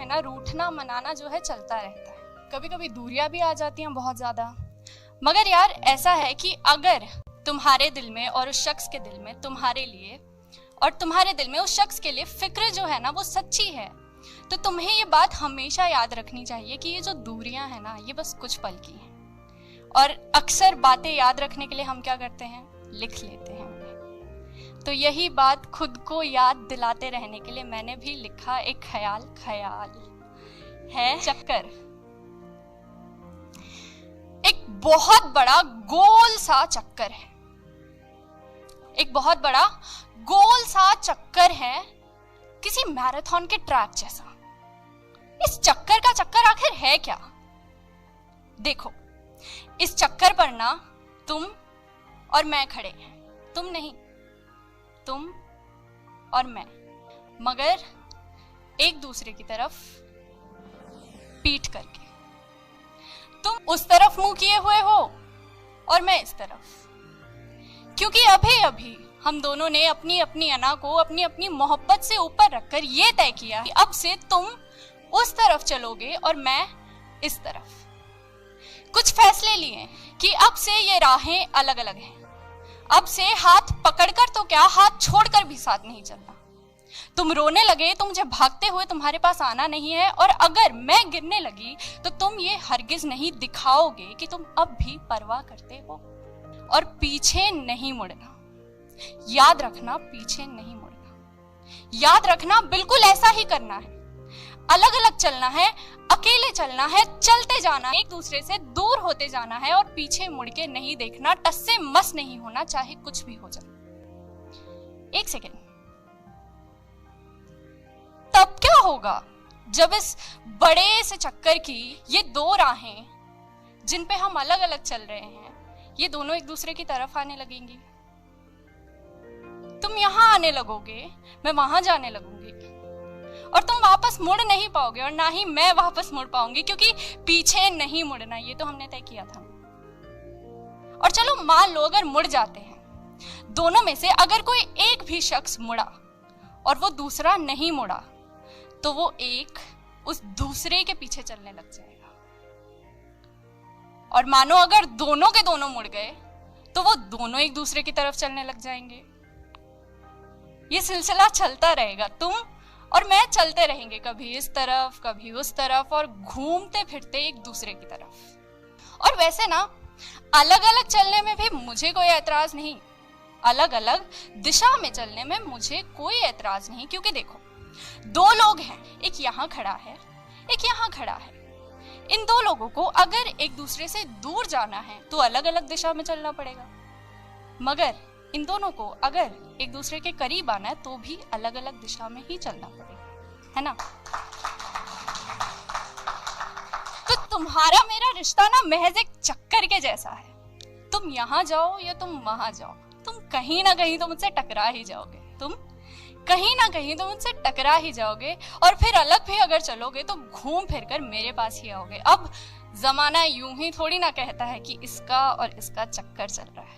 है ना, रूठना मनाना जो है चलता रहता है। कभी कभी दूरियां भी आ जाती हैं बहुत ज्यादा। मगर यार ऐसा है कि अगर तुम्हारे दिल में और उस शख्स के दिल में तुम्हारे लिए और तुम्हारे दिल में उस शख्स के लिए फिक्र जो है ना वो सच्ची है, तो तुम्हें ये बात हमेशा याद रखनी चाहिए कि ये जो दूरियां हैं ना ये बस कुछ पल की हैं। और अक्सर बातें याद रखने के लिए हम क्या करते हैं, लिख लेते हैं उन्हें। तो यही बात खुद को याद दिलाते रहने के लिए मैंने भी लिखा एक ख्याल है चक्कर। एक बहुत बड़ा गोल सा चक्कर है, एक बहुत बड़ा गोल सा चक्कर है, किसी मैराथन के ट्रैक जैसा। इस चक्कर का चक्कर आखिर है क्या? देखो, इस चक्कर पर ना तुम और मैं खड़े हैं, तुम नहीं, तुम और मैं, मगर एक दूसरे की तरफ पीठ करके। तुम उस तरफ मुंह किए हुए हो और मैं इस तरफ, क्योंकि अभी अभी हम दोनों ने अपनी अपनी अना को अपनी अपनी मोहब्बत से ऊपर रखकर ये तय किया कि अब से तुम उस तरफ चलोगे और मैं इस तरफ। कुछ फैसले लिए कि अब से ये राहें अलग अलग हैं। अब से हाथ पकड़कर तो क्या, हाथ छोड़कर भी साथ नहीं चलना। तुम रोने लगे तो मुझे भागते हुए तुम्हारे पास आना नहीं है, और अगर मैं गिरने लगी तो तुम ये हरगिज नहीं दिखाओगे कि तुम अब भी परवाह करते हो। और पीछे नहीं मुड़ना, याद रखना, पीछे नहीं मुड़ना। याद रखना, बिल्कुल ऐसा ही करना है। अलग अलग चलना है, अकेले चलना है, चलते जाना, एक दूसरे से दूर होते जाना है, और पीछे मुड़ के नहीं देखना, टस से मस नहीं होना, चाहे कुछ भी हो जाए। एक सेकेंड, तब क्या होगा जब इस बड़े से चक्कर की ये दो राहें जिन पे हम अलग अलग चल रहे हैं, ये दोनों एक दूसरे की तरफ आने लगेंगी। तुम यहां आने लगोगे, मैं वहां जाने लगूंगी, और तुम वापस मुड़ नहीं पाओगे और ना ही मैं वापस मुड़ पाऊंगी, क्योंकि पीछे नहीं मुड़ना, ये तो हमने तय किया था। और चलो मान लो अगर मुड़ जाते हैं, दोनों में से अगर कोई एक भी शख्स मुड़ा और वो दूसरा नहीं मुड़ा, तो वो एक उस दूसरे के पीछे चलने लग जाएगा। और मानो अगर दोनों के दोनों मुड़ गए तो वो दोनों एक दूसरे की तरफ चलने लग जाएंगे। ये सिलसिला चलता रहेगा, तुम और मैं चलते रहेंगे, कभी इस तरफ कभी उस तरफ, और घूमते फिरते एक दूसरे की तरफ। और वैसे ना अलग अलग चलने में भी मुझे कोई ऐतराज नहीं, अलग अलग दिशा में चलने में मुझे कोई ऐतराज नहीं, क्योंकि देखो दो लोग हैं, एक यहाँ खड़ा है, एक यहाँ खड़ा है। इन दो लोगों को अगर एक दूसरे से दूर जाना है तो अलग अलग दिशा में चलना पड़ेगा, मगर इन दोनों को अगर एक दूसरे के करीब आना है तो भी अलग अलग दिशा में ही चलना पड़ेगा, है ना? तो तुम्हारा मेरा रिश्ता ना महज एक चक्कर के जैसा है। तुम यहाँ जाओ या तुम वहां जाओ, तुम कहीं ना कहीं तो मुझसे टकरा ही जाओगे, तुम कहीं ना कहीं तो मुझसे टकरा ही जाओगे, और फिर अलग भी अगर चलोगे तो घूम फिर कर मेरे पास ही आओगे। अब जमाना यूं ही थोड़ी ना कहता है कि इसका और इसका चक्कर चल रहा है।